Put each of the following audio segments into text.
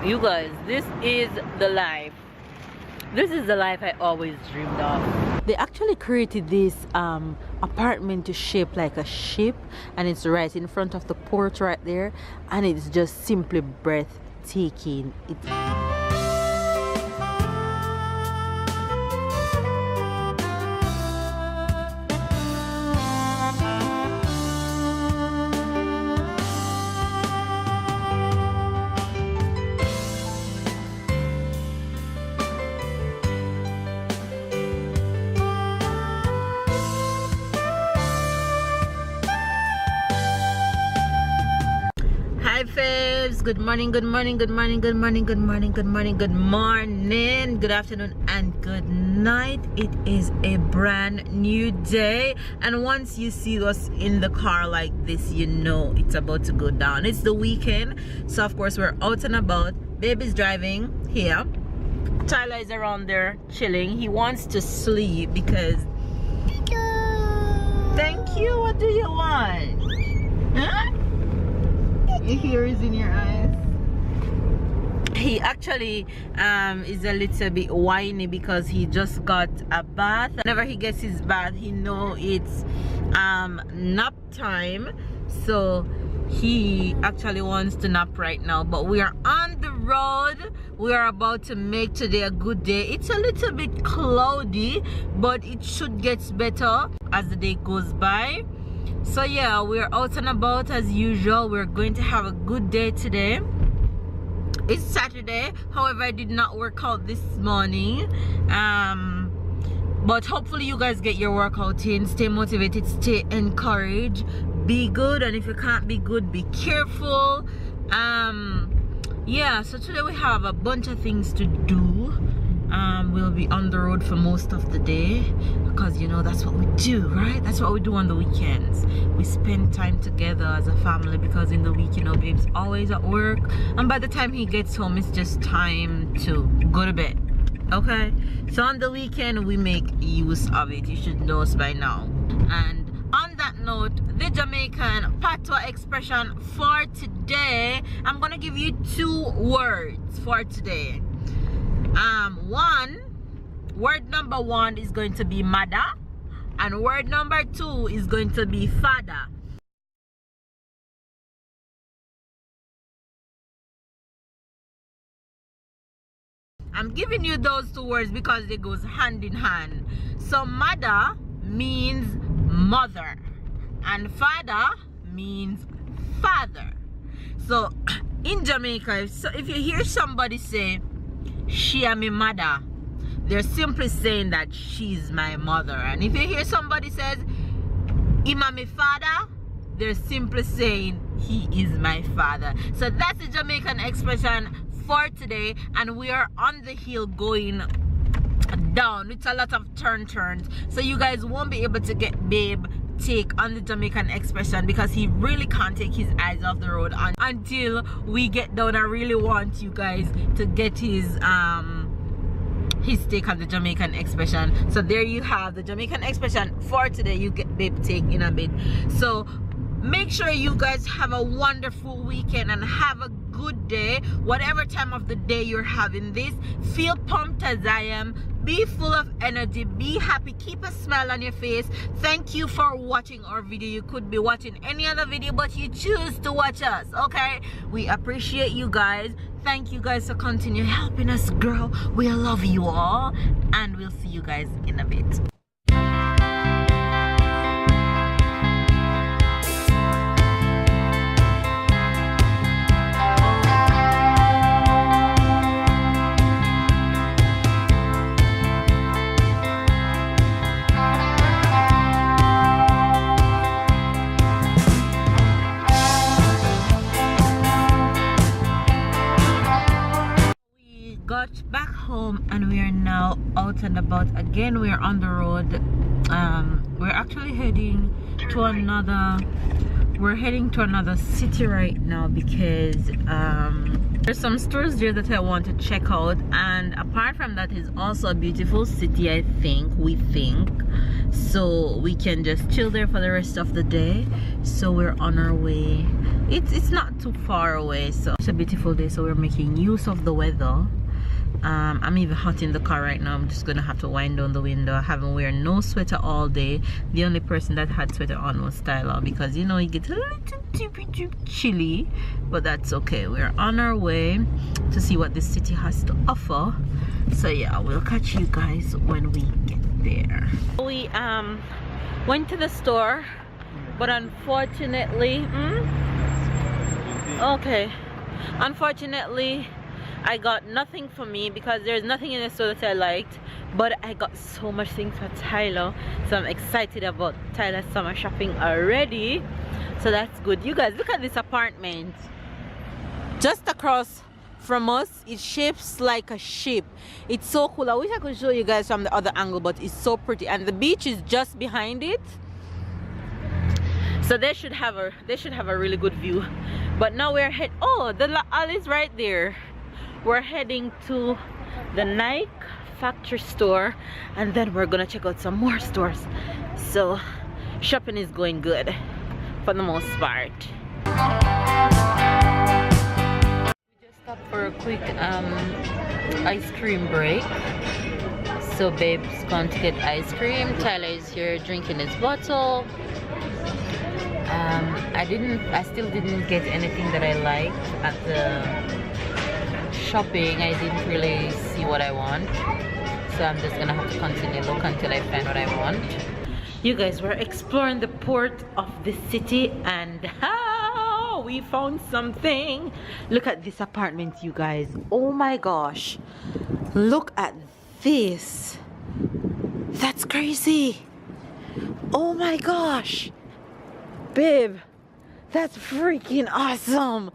You guys, this is the life. This is the life I always dreamed of. They actually created this apartment to shape like a ship, and it's right in front of the port right there, and it's just simply breathtaking. Hi faves, good morning, good morning, good morning, good morning, good morning, good morning, good morning, good afternoon, and good night. It is a brand new day, and once you see us in the car like this, you know it's about to go down. It's the weekend, so of course we're out and about. Baby's driving here. Tyler is around there chilling. He wants to sleep because thank you. What do you want? Huh? Your hair is in your eyes. He actually is a little bit whiny because he just got a bath. Whenever he gets his bath, he know it's nap time, so he actually wants to nap right now. But we are on the road. We are about to make today a good day. It's a little bit cloudy, but it should get better as the day goes by. So yeah, we're out and about as usual. We're going to have a good day today. It's Saturday, however I did not work out this morning, but hopefully you guys get your workout in. Stay motivated, stay encouraged, be good, and if you can't be good, be careful. Yeah, so today we have a bunch of things to do. We'll be on the road for most of the day because you know that's what we do, right? That's what we do on the weekends. We spend time together as a family because in the week, you know, babe's always at work, and by the time he gets home it's just time to go to bed. Okay, so on the weekend we make use of it. You should know us by now. And on that note, the Jamaican patois expression for today, I'm gonna give you 2 words for today. Word number 1 is going to be mother, and word number 2 is going to be father. I'm giving you those 2 words because they goes hand in hand. So mother means mother and father means father. So in Jamaica, if you hear somebody say she am my mother, they're simply saying that she's my mother. And if you hear somebody says him my father, they're simply saying he is my father. So that's the Jamaican expression for today, and we are on the hill going down. It's a lot of turns, so you guys won't be able to get babe take on the Jamaican expression because he really can't take his eyes off the road until we get down. I really want you guys to get his take on the Jamaican expression. So there you have the Jamaican expression for today. You get babe take in a bit. So make sure you guys have a wonderful weekend and have a good day, whatever time of the day you're having this. Feel pumped as I am. Be full of energy, be happy, keep a smile on your face. Thank you for watching our video. You could be watching any other video, but you choose to watch us. Okay, we appreciate you guys. Thank you guys for continue helping us grow. We love you all, and we'll see you guys in a bit. Got back home and we are now out and about again. We are on the road. We're actually heading to another city right now because there's some stores there that I want to check out, and apart from that is also a beautiful city. we think so we can just chill there for the rest of the day. So we're on our way it's not too far away, so it's a beautiful day, so we're making use of the weather. I'm even hot in the car right now. I'm just gonna have to wind down the window. I haven't worn no sweater all day. The only person that had sweater on was Tyler, because you know it gets a little too chilly, but that's okay. We're on our way to see what this city has to offer. So yeah, we'll catch you guys when we get there. We went to the store, but unfortunately unfortunately I got nothing for me, because there's nothing in the store that I liked, but I got so much things for Tyler, so I'm excited about Tyler's summer shopping already. So that's good. You guys, look at this apartment just across from us. It shapes like a ship. It's so cool. I wish I could show you guys from the other angle, but it's so pretty, and the beach is just behind it, so they should have a really good view. But now we're the alley's right there. We're heading to the Nike factory store, and then we're gonna check out some more stores. So shopping is going good for the most part. We just stopped for a quick ice cream break. So babe's going to get ice cream. Tyler is here drinking his bottle. I still didn't get anything that I liked at the shopping. I didn't really see what I want, so I'm just gonna have to continue look until I find what I want. You guys, we're exploring the port of the city, and we found something. Look at this apartment, you guys. Oh my gosh, look at this. That's crazy. Oh my gosh, babe, that's freaking awesome.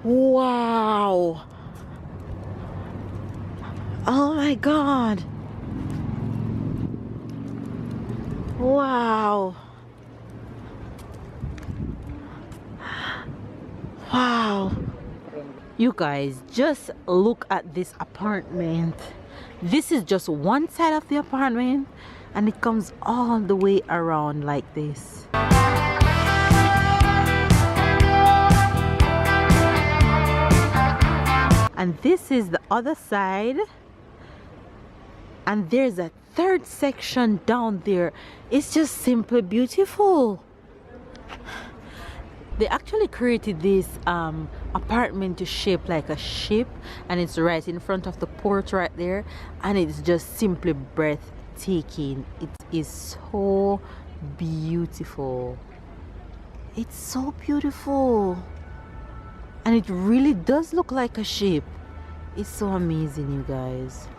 Wow. Oh my god. Wow. Wow. You guys, just look at this apartment. This is just one side of the apartment, and it comes all the way around like this. And this is the other side, and there's a third section down there. It's just simply beautiful. They actually created this apartment to shape like a ship, and it's right in front of the port right there, and it's just simply breathtaking. It is so beautiful. It's so beautiful, and it really does look like a ship. It's so amazing, you guys.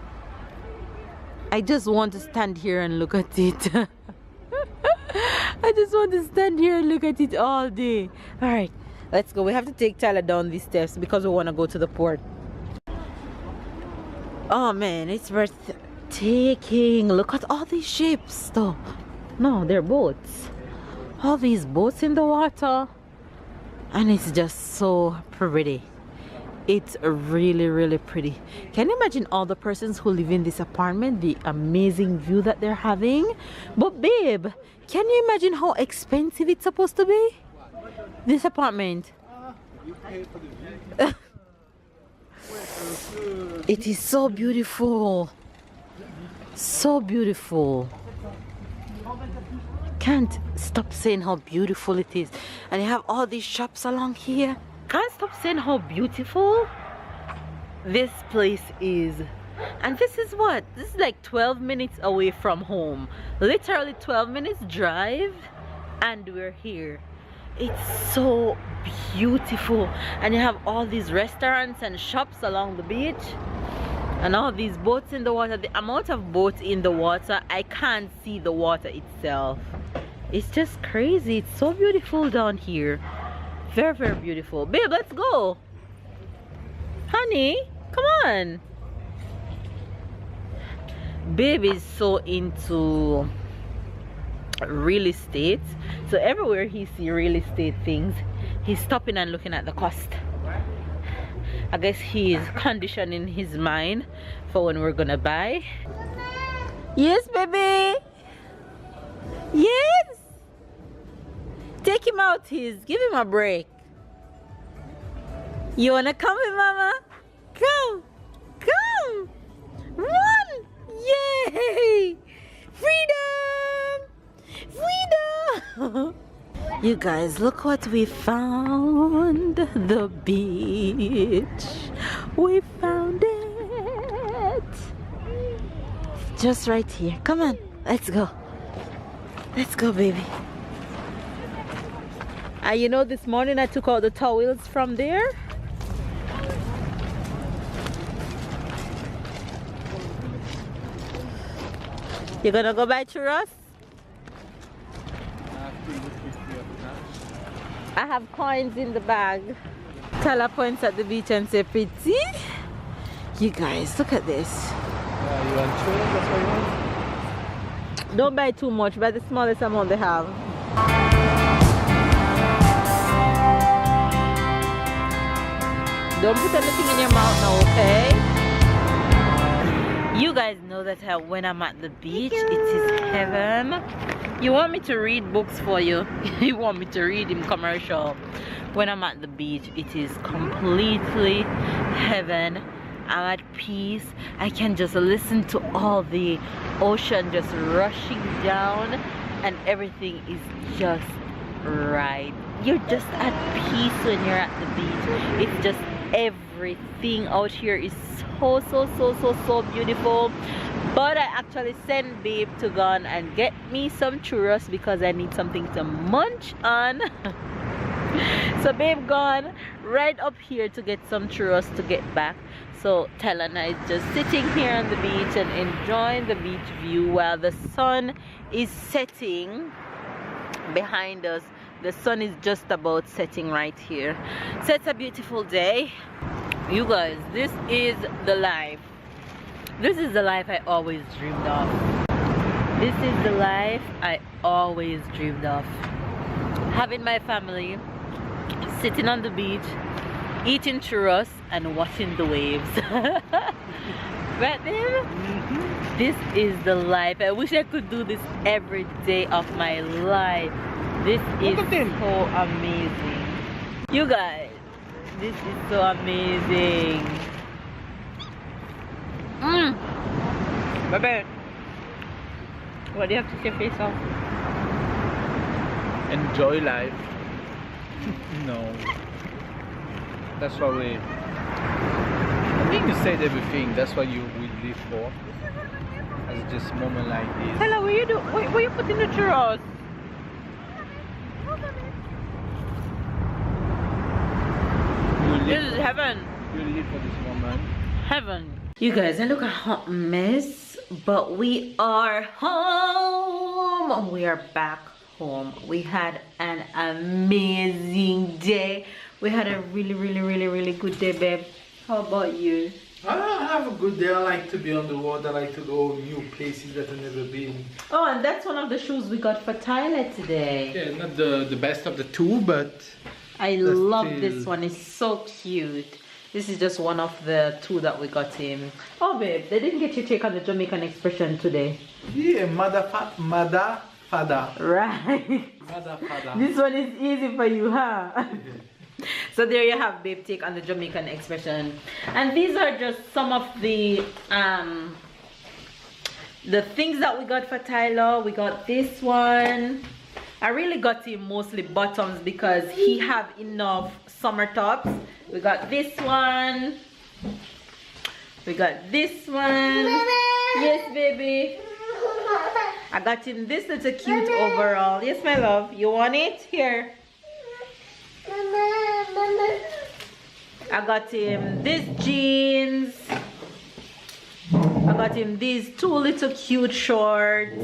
I just want to stand here and look at it. I just want to stand here and look at it all day. All right, let's go. We have to take Tyler down these steps because we want to go to the port. Oh man, it's breathtaking. Look at all these ships though. No, they're boats. All these boats in the water, and it's just so pretty. It's really, really pretty. Can you imagine all the persons who live in this apartment, the amazing view that they're having? But babe, can you imagine how expensive it's supposed to be? This apartment. It is so beautiful. So beautiful. Can't stop saying how beautiful it is. And you have all these shops along here. Can't stop saying how beautiful this place is. And this is what? This is like 12 minutes away from home. Literally 12 minutes drive, and we're here. It's so beautiful. And you have all these restaurants and shops along the beach, and all these boats in the water. The amount of boats in the water, I can't see the water itself. It's just crazy. It's so beautiful down here. Very, very beautiful. Babe, let's go. Honey, come on. Babe is so into real estate, so everywhere he sees real estate things, he's stopping and looking at the cost. I guess he is conditioning his mind for when we're gonna buy. Yes, baby. Yes. Take him out, give him a break. You wanna come with Mama? Come! Come! Run! Yay! Freedom! Freedom! You guys, look what we found. The beach. We found it. Just right here. Come on. Let's go. Let's go, baby. You know, this morning I took out the towels from there. You gonna go buy churros? I have coins in the bag. Tala points at the beach and say, pretty. You guys, look at this. You want churros? That's what you want? Don't buy too much, buy the smallest amount they have. Don't put anything in your mouth now, okay? You guys know that when I'm at the beach, it is heaven. You want me to read books for you? You want me to read in commercial? When I'm at the beach, it is completely heaven. I'm at peace. I can just listen to all the ocean just rushing down, and everything is just right. You're just at peace when you're at the beach. It's just everything out here is so beautiful. But I actually sent Babe to go and get me some churros because I need something to munch on. So Babe gone right up here to get some churros to get back. So Tyler and I is just sitting here on the beach and enjoying the beach view while the sun is setting behind us. The sun is just about setting right here. So it's a beautiful day. You guys, this is the life. This is the life I always dreamed of. This is the life I always dreamed of. Having my family, sitting on the beach, eating churros and watching the waves. Right there? This is the life. I wish I could do this every day of my life. This is so amazing. You guys, this is so amazing. Baby, what do you have to say for yourself? Enjoy life. No. That's what we... I think you said everything. That's what we live for. It's just a moment like this. Hello, what you do? Where you putting the churros? This is heaven. We live for this moment. Heaven. You guys, I look a hot mess, but we are home. We are back home. We had an amazing day. We had a really good day, babe. How about you? I have a good day. I like to be on the road. I like to go new places that I've never been. Oh, and that's one of the shoes we got for Tyler today. Yeah, not the best of the two, but I love this one. It's so cute. This is just one of the two that we got him. Oh, babe, they didn't get you to take on the Jamaican expression today. Yeah, mother, father. Right. Mother, father. This one is easy for you, huh? So there you have Babe take on the Jamaican expression. And these are just some of the things that we got for Tyler. We got this one. I really got him mostly bottoms because he have enough summer tops. We got this one. We got this one. Yes, baby. I got him this little cute overall. Yes, my love. You want it? Here. I got him these jeans. I got him these two little cute shorts.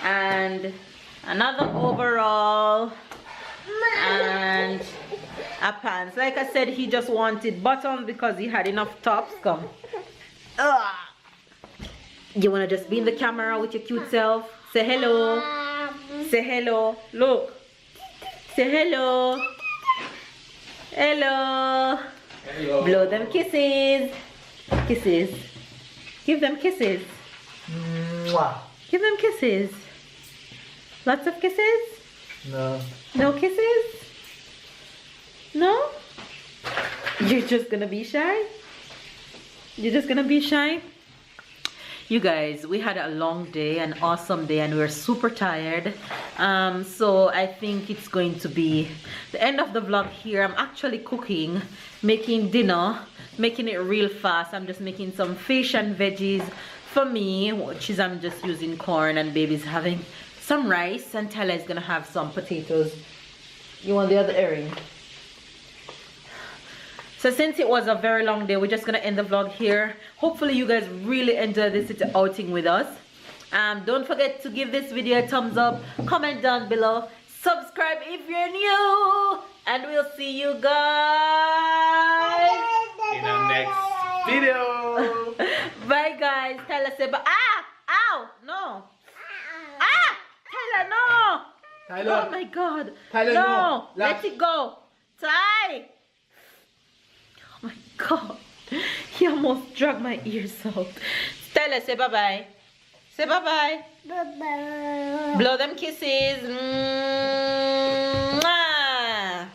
And another overall. And a pants. Like I said, he just wanted bottoms because he had enough tops. Come. Ugh. You want to just be in the camera with your cute self? Say hello. Say hello. Look. Say hello. Hello. Hello. Blow them kisses. Kisses. Give them kisses. Mwah. Give them kisses. Lots of kisses? No. No kisses? No? You're just gonna be shy? You're just gonna be shy? You guys, we had a long day, an awesome day, and we're super tired. So I think it's going to be the end of the vlog here. I'm actually cooking, making dinner, making it real fast. I'm just making some fish and veggies for me, which is I'm just using corn, and baby's having some rice, and Tyler is gonna have some potatoes. You want the other earring? So since it was a very long day, we're just gonna end the vlog here. Hopefully you guys really enjoyed this city outing with us. Don't forget to give this video a thumbs up, comment down below, subscribe if you're new, and we'll see you guys In our next video. Bye guys. Tyler say bye. Ow, no. Tyler, no. Tyler. Oh my god. Tyler, no. Let Laugh. it go. Ty. Oh my god. He almost dragged my ears out. Tyler, say bye-bye. Say bye-bye. Bye-bye. Blow them kisses. Mwah.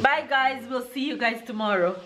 Bye guys. We'll see you guys tomorrow.